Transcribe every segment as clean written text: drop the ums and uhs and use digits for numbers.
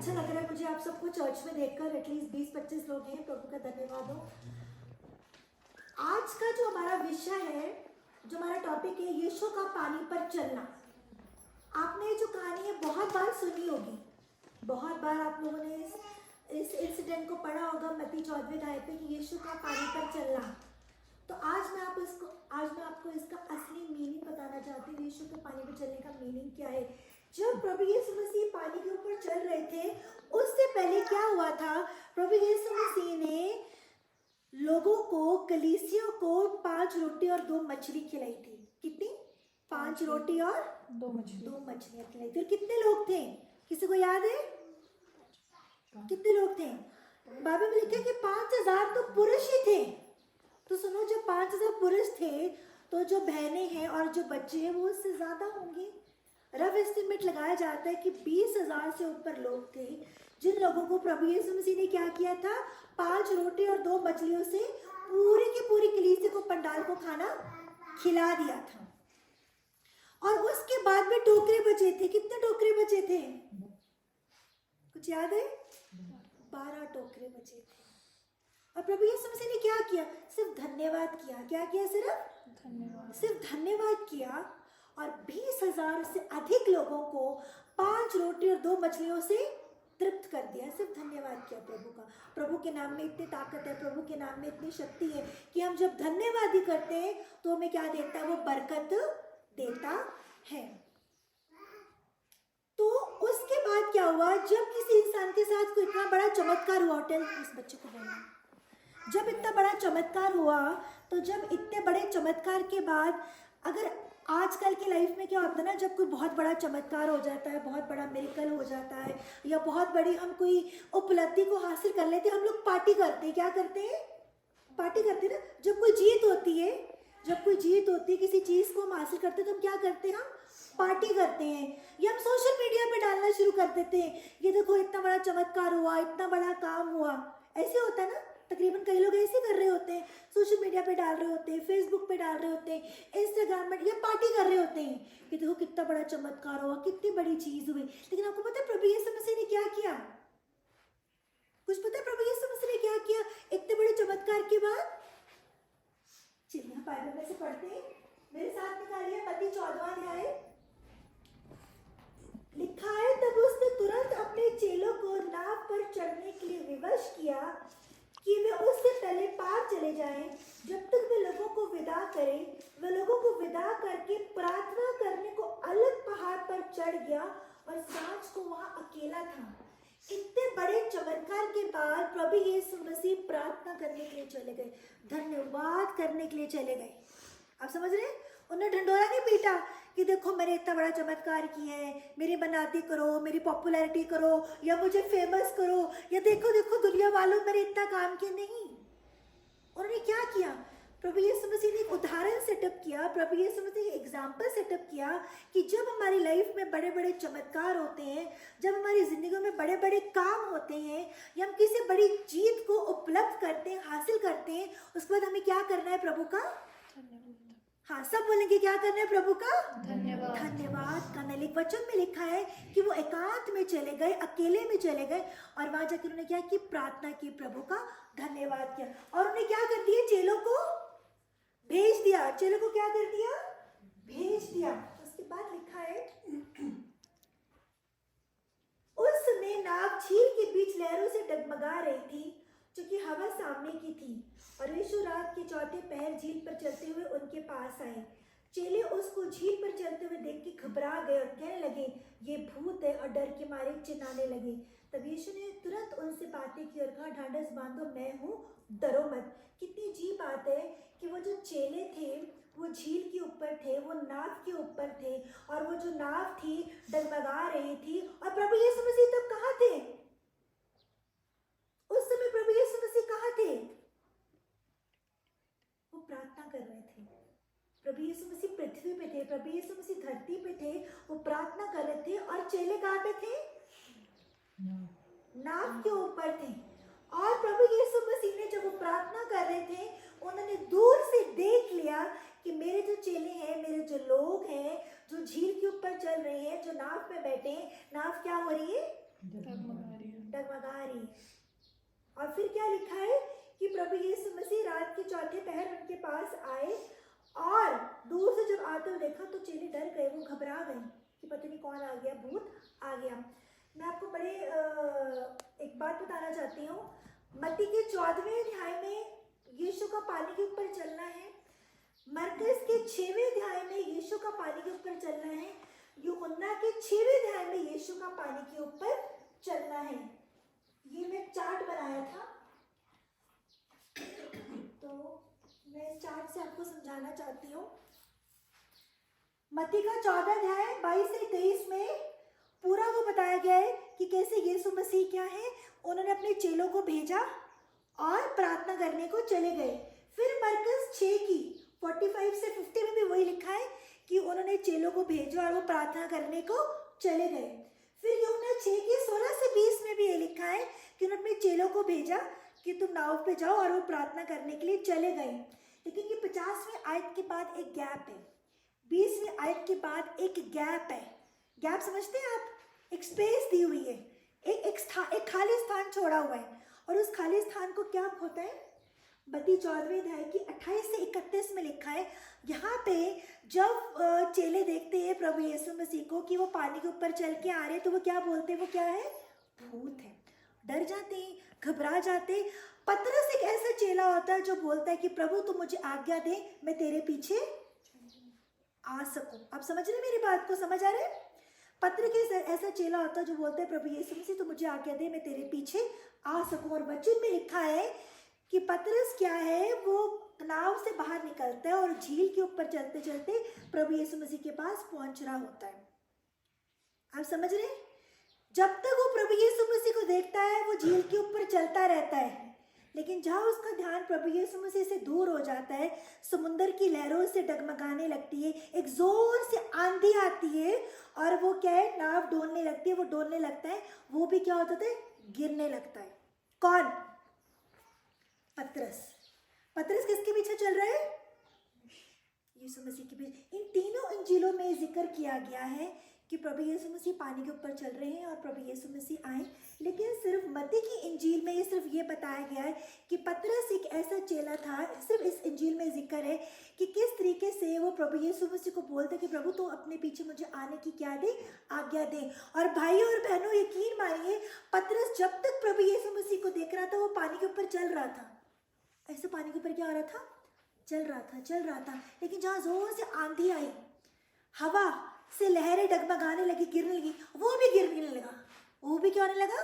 अच्छा लग रहा है मुझे आप सबको चर्च में देखकर। एटलीस्ट 20-25 लोग हैं, प्रभु का धन्यवाद हो। आज का जो हमारा विषय है, जो हमारा टॉपिक है, यीशु का पानी पर चलना। आपने जो कहानी है बहुत बार सुनी होगी, बहुत बार आप लोगों ने इस इंसिडेंट को पढ़ा होगा मत्ती 14वें अध्याय पे कि यीशु का पानी पर चलना। तो आज मैं आपको इसका असली मीनिंग बताना चाहती हूँ। यीशु के पानी पर चलने का मीनिंग क्या है। जब प्रभु यीशु मसीह पानी के ऊपर चल रहे थे, उससे पहले क्या हुआ था? प्रभु यीशु मसीह ने लोगों को, कलीसियों को 5 रोटी और 2 मछली खिलाई थी। कितनी? 5 रोटी और 2 मछलियाँ खिलाई थी। और कितने लोग थे? किसी को याद है कितने लोग थे? बाइबल में लिखा है कि 5000 तो पुरुष ही थे। तो सुनो, जब 5000 पुरुष थे तो जो बहनें हैं और जो बच्चे हैं वो उससे ज्यादा होंगे। रफ एस्टिमेट लगाया जाता है कि 20,000 से ऊपर लोग थे, जिन लोगों को प्रभु यीशु मसीह ने क्या किया था? 5 रोटी और 2 मछलियों से पूरी की पूरी कलीसिया को, पंडाल को खाना खिला दिया था। और उसके बाद में टोकरे बचे थे। कितने टोकरे बचे थे? कुछ याद है? 12 टोकरे बचे थे। और प्रभु यीशु मसीह ने क्या किया? सिर्फ धन्यवाद किया। क्या किया? सिर्फ धन्यवाद किया। और 20,000 से अधिक लोगों को 5 रोटी और 2 मछलियों से तृप्त कर दिया। सिर्फ धन्यवाद किया प्रभु का। प्रभु के नाम में इतनी ताकत है, प्रभु के नाम में इतनी शक्ति है कि हम जब धन्यवाद ही करते हैं तो हमें क्या देता है? वो बरकत देता है। तो उसके बाद क्या हुआ? जब किसी इंसान के साथ कोई इतना बड़ा चमत्कार हुआ, होटल इस बच्चे को बोलना, जब इतना बड़ा चमत्कार हुआ, तो जब इतने बड़े चमत्कार के बाद, अगर आजकल की लाइफ में क्या होता है ना, जब कोई बहुत बड़ा चमत्कार हो जाता है, बहुत बड़ा मिरेकल हो जाता है, या बहुत बड़ी हम कोई उपलब्धि को हासिल कर लेते हैं, हम लोग पार्टी करते हैं। क्या करते हैं? पार्टी करते हैं ना। जब कोई जीत होती है, किसी चीज को हम हासिल करते हैं, तो हम क्या करते हैं? हम पार्टी करते हैं, या हम सोशल मीडिया पे डालना शुरू कर देते हैं, ये देखो इतना बड़ा चमत्कार हुआ, इतना बड़ा काम हुआ। ऐसे होता है ना, तकरीबन कई लोग ऐसे कर रहे होते हैं, सोशल मीडिया पे डाल रहे होते हैं, फेसबुक पे डाल रहे होते हैं, इंस्टाग्राम में, या पार्टी कर रहे होते हैं कि देखो कितना बड़ा चमत्कार हुआ, कितनी बड़ी चीज हुई। लेकिन आपको पता है प्रभु यीशु मसीह ने क्या किया? कुछ पता है प्रभु यीशु मसीह ने क्या किया इतने बड़े चमत्कार के बाद? चलिए हम बाइबल में से पढ़ते हैं। मेरे साथ निकालिए मत्ती 14वां अध्याय। लिखा है, तब उसने तुरंत अपने चेलों को नाव पर चढ़ने के लिए विवश किया कि वे उससे पहले पार चले जाएं, जब तक वे लोगों को विदा करें। वे लोगों को विदा करके प्रार्थना करने को अलग पहाड़ पर चढ़ गया और सांझ को वहां अकेला था। इतने बड़े चमत्कार के बाद प्रभु यीशु मसीह प्रार्थना करने के लिए चले गए, धन्यवाद करने के लिए चले गए। आप समझ रहे हैं? उन्होंने ढंडोरा नहीं पीटा कि देखो मैंने इतना बड़ा चमत्कार किया है, मेरी बनाती करो, मेरी पॉपुलैरिटी करो, या मुझे फेमस करो, या देखो देखो दुनिया वालों मैंने इतना काम किया। नहीं, उन्होंने क्या किया? प्रभु यीशु मसीह ने एक उदाहरण सेटअप किया, प्रभु यीशु मसीह ने एग्जाम्पल सेटअप किया कि जब हमारी लाइफ में बड़े बड़े चमत्कार होते हैं, जब हमारी जिंदगी में बड़े बड़े काम होते हैं, या हम किसी बड़ी जीत को उपलब्ध करते हैं, हासिल करते हैं, उसके बाद हमें क्या करना है? प्रभु का हाँ, सब बोलेंगे क्या करना है? प्रभु का धन्यवाद करना। वचन में लिखा है कि वो एकांत में चले गए, अकेले में चले गए, और वहां जाकर उन्होंने क्या की? प्रार्थना की, प्रभु का धन्यवाद किया। और उन्हें क्या कर दिया? चेलों को भेज दिया। चेलों को क्या कर दिया? भेज दिया। उसके बाद लिखा है, उस समय नाव झील के बीच लहरों से डगमगा रही थी, क्योंकि हवा सामने की थी, और यीशु रात के चौथे पहर झील पर चलते हुए उनके पास आए। चेले उसको झील पर चलते हुए देख के घबरा गए और कहने लगे, ये भूत है, और डर के मारे चिल्लाने लगे। तब यीशु ने तुरंत उनसे बातें की और कहा, ढांढस बांधो, मैं हूँ, डरो मत। कितनी अजीब बात है कि वो जो चेले थे वो झील के ऊपर थे, वो नाव के ऊपर थे, और वो जो नाव थी डगमगा रही थी, और प्रभु यीशु मसीह तब कहाँ थे? उस समय प्रभु यीशु मसीह कहाँ थे? वो प्रार्थना कर रहे थे। प्रभु यीशु मसीह पृथ्वी पे थे, प्रभु यीशु मसीह धरती पे थे, वो प्रार्थना कर रहे थे। और चेले कहाँ पे थे? नाव के ऊपर थे। और प्रभु यीशु मसीह ने जब वो प्रार्थना कर रहे थे, उन्होंने दूर से देख लिया कि मेरे जो चेले हैं, मेरे जो लोग हैं, जो झील के ऊपर चल रहे हैं, जो नाव पे बैठे हैं, नाव क्या हो रही है? डगमगा रही है। और फिर क्या लिखा है कि प्रभु यीशु मसीह रात के चौथे पहर उनके पास आए और दूर से जब आते हुए देखा तो चेले डर गए, वो घबरा गए कि पता नहीं कौन आ गया, भूत आ गया। मैं आपको बड़े एक बात बताना चाहती हूँ। मत्ती के 14वें अध्याय में यीशु का पानी के ऊपर चलना है, मरकुस के 6वें अध्याय में यीशु का पानी के ऊपर चलना है, यूहन्ना के 6वें अध्याय में यीशु का पानी के ऊपर चलना है। ये मैं चार्ट बनाया था, तो मैं इस चार्ट से आपको समझाना चाहती हूँ। मत्ती का 14 अध्याय 22 से 23 में पूरा वो बताया गया है कि कैसे यीशु मसीह क्या है, उन्होंने अपने चेलों को भेजा और प्रार्थना करने को चले गए। फिर मरकुस 6 की 45 से 50 में भी वही लिखा है कि उन्होंने चेलों को भेजा और वो प्रार्थना करने को चले गए। फिर यूहन्ना 6 की 16 से 20 में भी ये लिखा है कि उन्होंने अपने चेलों को भेजा कि तुम नाव पे जाओ, और वो प्रार्थना करने के लिए चले गए। लेकिन ये 50वें आयत के बाद एक गैप है, 20वें आयत के बाद एक गैप है। गैप समझते हैं आप? एक स्पेस दी हुई है, एक खाली स्थान छोड़ा हुआ है। और उस खाली स्थान को क्या होता है? मत्ती 14वें अध्याय की 28 से 31 में लिखा है। यहाँ पे जब चेले देखते हैं प्रभु यीशु मसीह को कि वो पानी के ऊपर चल के आ रहे, तो वो क्या बोलते हैं? वो क्या है? भूत है। डर जाते हैं, घबरा जाते। पतरस एक ऐसा चेला होता है जो बोलता है कि प्रभु तू मुझे आज्ञा दे, मैं तेरे पीछे आ सकूं। आप समझ रहे मेरी बात को? समझ आ रहे? पतरस ऐसा चेला होता है जो बोलता है प्रभु यीशु मसीह तू मुझे आज्ञा दे, मैं तेरे पीछे आ सकूं। और वचन में लिखा है कि पतरस क्या है, वो नाव से बाहर निकलता है और झील के ऊपर चलते चलते प्रभु यीशु मसीह के पास पहुंच रहा होता है। आप समझ रहे? जब तक वो प्रभु यीशु मसीह को देखता है वो झील के ऊपर चलता रहता है, लेकिन जहाँ उसका ध्यान प्रभु यीशु मसीह से दूर हो जाता है, समुंदर की लहरों से डगमगाने लगती है, एक जोर से आंधी आती है और वो क्या है, नाव डोलने लगती है। वो डोलने लगता है, वो भी क्या होता है, गिरने लगता है। कौन? पतरस। पतरस किसके पीछे चल रहा है? यीशु मसीह के पीछे। इन तीनों इंजीलों में जिक्र किया गया है कि प्रभु यीशु मसीह पानी के ऊपर चल रहे हैं और प्रभु यीशु मसीह आए। लेकिन सिर्फ मत्ती की इंजील में सिर्फ ये बताया गया है कि पतरस एक ऐसा चेला था। सिर्फ इस इंजील में जिक्र है कि किस तरीके से वो प्रभु यीशु मसीह को बोलते कि प्रभु तो अपने पीछे मुझे आने की क्या दे, आज्ञा दे। और भाइयों और बहनों यकीन मानिए, पतरस जब तक प्रभु यीशु मसीह को देख रहा था वो पानी के ऊपर चल रहा था। ऐसे पानी के ऊपर क्या हो रहा था? चल रहा था। लेकिन जहाँ जोर से आंधी आई, हवा से लहरें डगमगाने लगी, गिरने लगी, वो भी गिरने लगा। वो भी क्या होने लगा?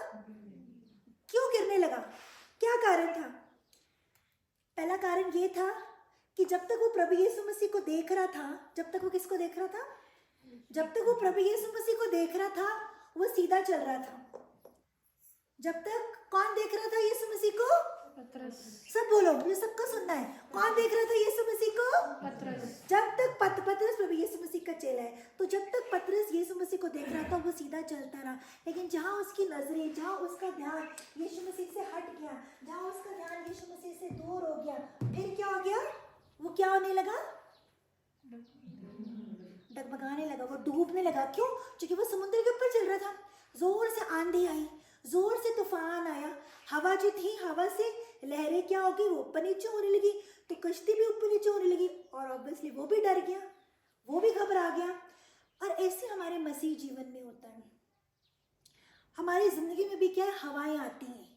क्यों गिरने लगा? क्या कारण था? पहला कारण ये था कि जब तक वो प्रभु यीशु मसीह को देख रहा था, जब तक वो किसको देख रहा था? जब तक वो प्रभु यीशु मसीह को देख रहा था वो सीधा चल रहा था। जब तक कौन देख रहा था यीशु मसीह को? पतरस। सब बोलो, ये सबको सुनना है। कौन देख रहा था यीशु मसीह को? पतरस। जब तक पतरस प्रभु यीशु मसीह का चेला है, तो जब तक पतरस यीशु मसीह को देख रहा था वो सीधा चलता रहा। लेकिन जहाँ उसकी नजरें, जहाँ उसका ध्यान यीशु मसीह से हट गया, जहाँ उसका ध्यान यीशु मसीह से दूर हो गया, फिर क्या हो गया? वो क्या होने लगा? डगमगाने लगा, वो डूबने लगा। क्यों? क्योंकि वो समुद्र के ऊपर चल रहा था। जोर से आंधी आई, जोर से तूफान आया, हवा जो थी, हवा से लहरें क्या होगी, वो ऊपर नीचे होने लगी, तो कश्ती भी ऊपर नीचे होने लगी। और ऑब्वियसली वो भी डर गया, वो भी घबरा गया। और ऐसे हमारे मसीह जीवन में होता है। हमारी जिंदगी में भी क्या है? हवाएं आती हैं,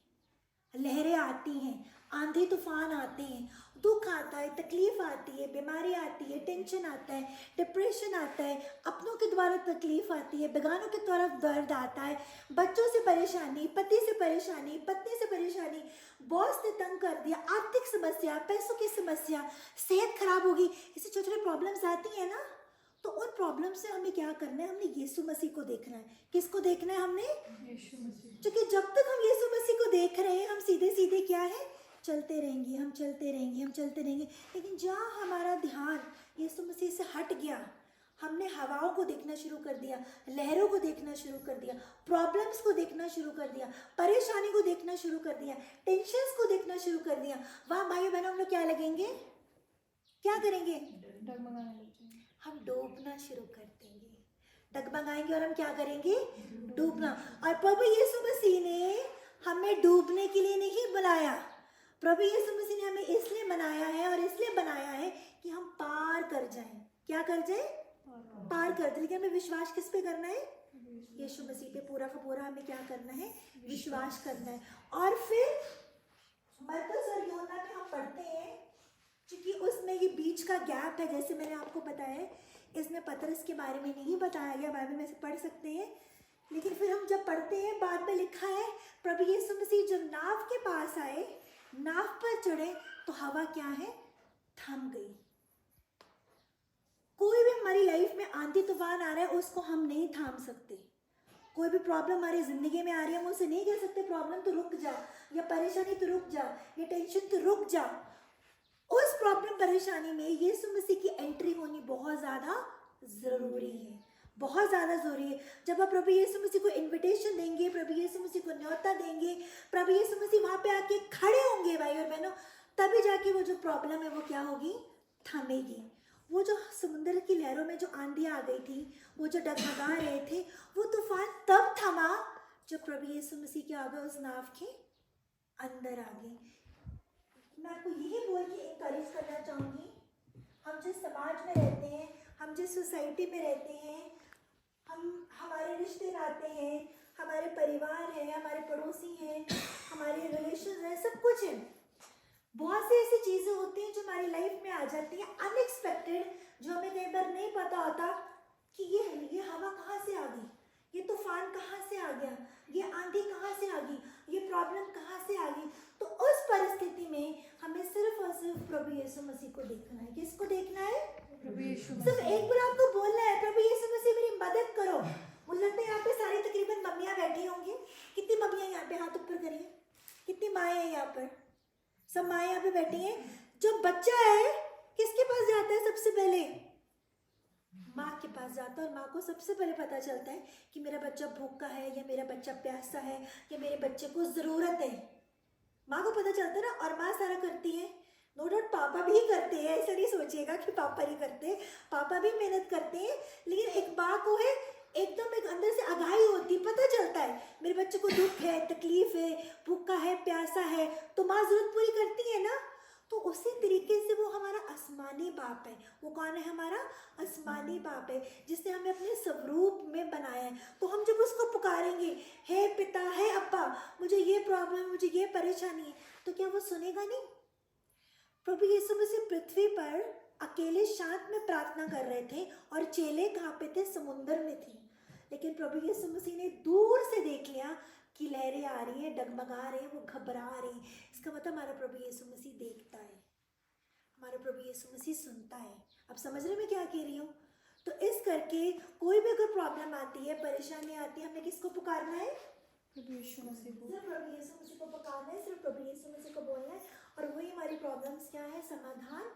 लहरें आती हैं, आंधी तूफान आते हैं, दुख आता है, तकलीफ आती है, बीमारी आती है, टेंशन आता है, डिप्रेशन आता है, अपनों के द्वारा तकलीफ आती है, बेगानों के द्वारा दर्द आता है, बच्चों से परेशानी, पति से परेशानी, पत्नी से परेशानी, बॉस ने तंग कर दिया, आर्थिक समस्या, पैसों की समस्या, सेहत खराब होगी, ऐसी छोटी छोटी प्रॉब्लम्स आती हैं ना। तो उन प्रॉब्लम से हमें क्या करना है? हमने यीशु मसीह को देखना है। किसको देखना है? हमने यीशु मसीह। क्योंकि जब तक हम यीशु मसीह को देख रहे हैं, हम सीधे सीधे क्या है? चलते रहेंगे, हम चलते रहेंगे, हम चलते रहेंगे। लेकिन जहाँ हमारा ध्यान यीशु मसीह से हट गया, हमने हवाओं को देखना शुरू कर दिया, लहरों को देखना शुरू कर दिया, प्रॉब्लम्स को देखना शुरू कर दिया, परेशानी को देखना शुरू कर दिया, टेंशन्स को देखना शुरू कर दिया, वहाँ भाई बहनों हम लोग क्या लगेंगे? क्या करेंगे? डगमगाने लग जाएंगे। हम डूबना शुरू कर देंगे। डगमगाएंगे और हम क्या करेंगे? डूबना। और प्रभु यीशु मसीह ने हमें डूबने के लिए नहीं बनाया। प्रभु यीशु मसीह ने हमें इसलिए बनाया है और इसलिए बनाया है कि हम पार कर जाएं। क्या कर जाएं? पार कर जाएं। लेकिन हमें विश्वास किस पे करना है? यीशु मसीह पे पूरा का पूरा हमें क्या करना है? विश्वास करना है। और फिर मरकुस और यूहन्ना में हम पढ़ते हैं, क्योंकि उसमें ये बीच का गैप है, जैसे मैंने आपको बताया है, इसमें पतरस के बारे में नहीं बताया गया, बाइबल में से पढ़ सकते हैं। लेकिन फिर हम जब पढ़ते हैं, बाद में लिखा है प्रभु यीशु मसीह जब नाव के पास आए, नाव पर चढ़े, तो हवा क्या है? थम गई। कोई भी हमारी लाइफ में आंधी तूफान आ रहा है, उसको हम नहीं थाम सकते। कोई भी प्रॉब्लम हमारी जिंदगी में आ रही है, हम उसे नहीं कह सकते प्रॉब्लम तो रुक जा, या परेशानी तो रुक जा, या टेंशन तो रुक जा। उस प्रॉब्लम परेशानी में यीशु मसीह की एंट्री होनी बहुत ज़्यादा ज़रूरी है, बहुत ज़्यादा ज़रूरी है। जब आप प्रभु यीशु मसीह को इनविटेशन देंगे, प्रभु यीशु मसीह को न्योता देंगे, प्रभु यीशु मसीह वहाँ पे आके खड़े होंगे भाई और बहनों, तभी जाके वो जो प्रॉब्लम है वो क्या होगी? थमेगी। वो जो समुद्र की लहरों में जो आंधी आ गई थी, वो जो डगमगा रहे थे, वो तूफान तब थमा जब प्रभु यीशु मसीह क्या आ गए? उस नाव के अंदर आ गए। मैं आपको यही बोल के इंकरेज करना चाहूँगी, हम जिस समाज में रहते हैं, हम जिस सोसाइटी में रहते हैं, हमारे रिश्ते नाते हैं, हमारे परिवार है, हमारे पड़ोसी हैं, हमारे रिलेशन है, सब कुछ है। बहुत सी ऐसी चीज़ें होती हैं जो हमारी लाइफ में आ जाती हैं अनएक्सपेक्टेड, जो हमें कई बार नहीं पता होता कि ये हवा कहाँ से आ गई, ये तूफान कहाँ से आ गया, ये आंधी कहाँ से आ गई, ये प्रॉब्लम कहाँ से आ गई। तो उस परिस्थिति में हमें सिर्फ और सिर्फ प्रभु यीशु मसीह को देखना है। किसको देखना है? प्रभु यीशु सिर्फ एक बार आपको बोलना है, प्रभु यीशु मसीह मेरी मदद करो। मुझे लगता है यहाँ पे सारी तकरीबन मम्मियाँ बैठी होंगी। कितनी मम्मियाँ यहाँ पे? हाथ ऊपर करिए। कितनी माएँ हैं यहाँ पर? सब माएँ यहाँ पे बैठी हैं। जो बच्चा है किसके पास जाता है सबसे पहले? माँ के पास जाता है। और माँ को सबसे पहले पता चलता है कि मेरा बच्चा भूखा है, या मेरा बच्चा प्यासा है, या मेरे बच्चे को ज़रूरत है। माँ को पता चलता है ना, और माँ सारा करती है। नो डाउट पापा भी करते हैं, ऐसा नहीं सोचिएगा कि पापा नहीं करते, पापा भी मेहनत करते हैं। लेकिन एक माँ को है एकदम एक अंदर से आगाही होती, पता चलता है मेरे बच्चे को दुख है, तकलीफ है, भूखा है, प्यासा है, तो माँ जरूरत पूरी करती है ना। तो उसी तरीके से वो हमारा आसमानी बाप है। वो कौन है? हमारा आसमानी बाप है, जिसने हमें अपने स्वरूप में बनाया है। तो हम जब उसको पुकारेंगे, हे पिता, हे अब्बा, मुझे ये प्रॉब्लम है, मुझे ये परेशानी है, तो क्या वो सुनेगा नहीं? प्रभु यीशु मसीह पृथ्वी पर अकेले शांत में प्रार्थना कर रहे थे, और चेले कहाँ पे थे? समुद्र में थी। लेकिन प्रभु यीशु मसीह ने दूर से देख लिया कि लहरें आ रही हैं, डगमगा रहे हैं, वो घबरा रहे हैं। इसका मतलब हमारा प्रभु यीशु मसीह देखता है, हमारा प्रभु यीशु मसीह सुनता है। अब समझ रहे मैं क्या कह रही हूँ? तो इस करके कोई भी अगर प्रॉब्लम आती है, परेशानी आती है, हमें किसको पुकारना है? प्रभु यीशु मसीह को। सिर्फ प्रभु यीशु मसीह को पुकारना है, सिर्फ प्रभु यीशु मसीह को बोलना है, और वही हमारी प्रॉब्लम्स क्या है? समाधान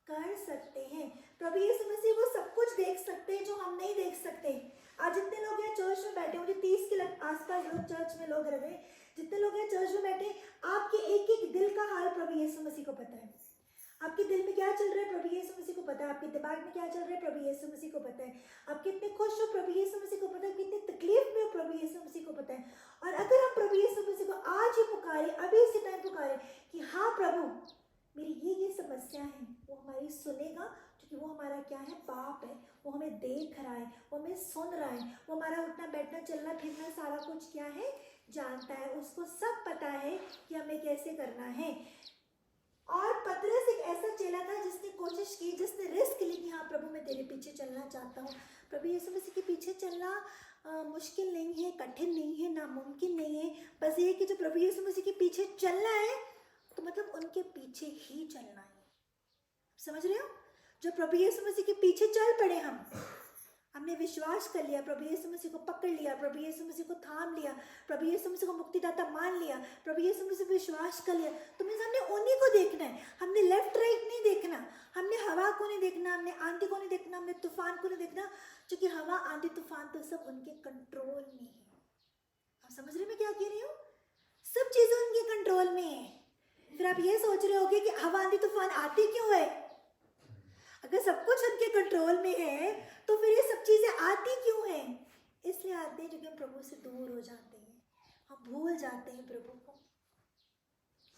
कर सकते हैं। प्रभु यीशु मसीह वो सब कुछ देख सकते हैं जो हम नहीं देख सकते। आज जितने लोग हैं चर्च में बैठे, मुझे 30 के आसपास लोग चर्च में लोग रह गए, जितने लोग हैं चर्च में बैठे, आपके एक एक दिल का हाल प्रभु यीशु मसीह को पता है। आपके दिल में क्या चल रहा है प्रभु यीशु मसीह को पता है। आपके दिमाग में क्या चल रहा है प्रभु यीशु मसीह को पता है। आप कितने खुश हो प्रभु यीशु मसीह को पता है, कितनी तकलीफ में हो प्रभु यीशु मसीह को पता है। और अगर हम प्रभु यीशु मसीह को आज ही पुकारे, अभी इसी टाइम पुकारे कि हाँ प्रभु मेरी ये समस्या है, वो हमारी सुनेगा, क्योंकि वो हमारा क्या है? बाप है। वो हमें देख रहा है, वो हमें सुन रहा है, वो हमारा उठना बैठना चलना फिरना सारा कुछ क्या है? जानता है। उसको सब पता है कि हमें कैसे करना है। और पतरस एक ऐसा चेला था जिसने कोशिश की, जिसने रिस्क ली कि हाँ प्रभु मैं तेरे पीछे चलना चाहता हूँ। प्रभु यीशु मसीह के पीछे चलना मुश्किल नहीं है, कठिन नहीं है, नामुमकिन नहीं है। बस ये कि जो प्रभु यीशु मसीह के पीछे चलना है, तो मतलब उनके पीछे ही चलना है। समझ रहे हो? जो प्रभु यीशु मसीह के पीछे चल पड़े, हमने विश्वास कर लिया, प्रभु यीशु मसीह को पकड़ लिया, प्रभु यीशु मसीह को थाम लिया, प्रभु यीशु मसीह को मुक्तिदाता मान लिया, प्रभु यीशु मसीह विश्वास कर लिया, तो मीन्स हमने उन्हीं को देखना है। हमने लेफ्ट राइट नहीं देखना, हमने हवा को नहीं देखना, हमने आंधी को नहीं देखना, हमने तूफान को नहीं देखना, क्योंकि हवा आंधी तूफान तो सब उनके कंट्रोल में है। आप समझ रहे मैं क्या कह रही हूँ? सब चीजें उनके कंट्रोल में है। फिर आप ये सोच रहे होगे कि हवा आंधी तूफान आती क्यों है? अगर सब कुछ उनके कंट्रोल में है तो फिर ये सब चीजें आती क्यों हैं? इसलिए आते हैं क्योंकि हम प्रभु से दूर हो जाते हैं, हम भूल जाते हैं प्रभु को।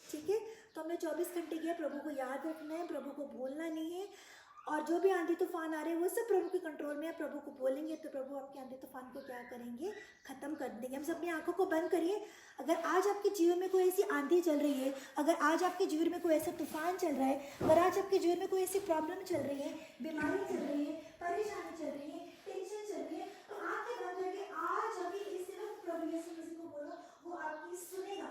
ठीक है, तो हमने 24 घंटे किया, प्रभु को याद रखना है, प्रभु को भूलना नहीं है। और जो भी आंधी तूफान आ रहे हैं वो सब प्रभु के कंट्रोल में है। प्रभु को बोलेंगे तो प्रभु आपके आंधी तूफान को क्या करेंगे, खत्म कर देंगे। हम सब अपनी आंखों को बंद करिए। अगर आज आपके जीवन में कोई ऐसी आंधी चल रही है, अगर आज आपके जीवन में कोई ऐसा तूफान चल रहा है, अगर आज आपके जीवन में कोई ऐसी प्रॉब्लम चल रही है, बीमारी चल रही है, परेशानी चल रही है, टेंशन चल रही है, तो आंखें बंद करके आज अभी इस वक्त प्रभु यीशु मसीह को बोलो, वो आपकी सुनेगा।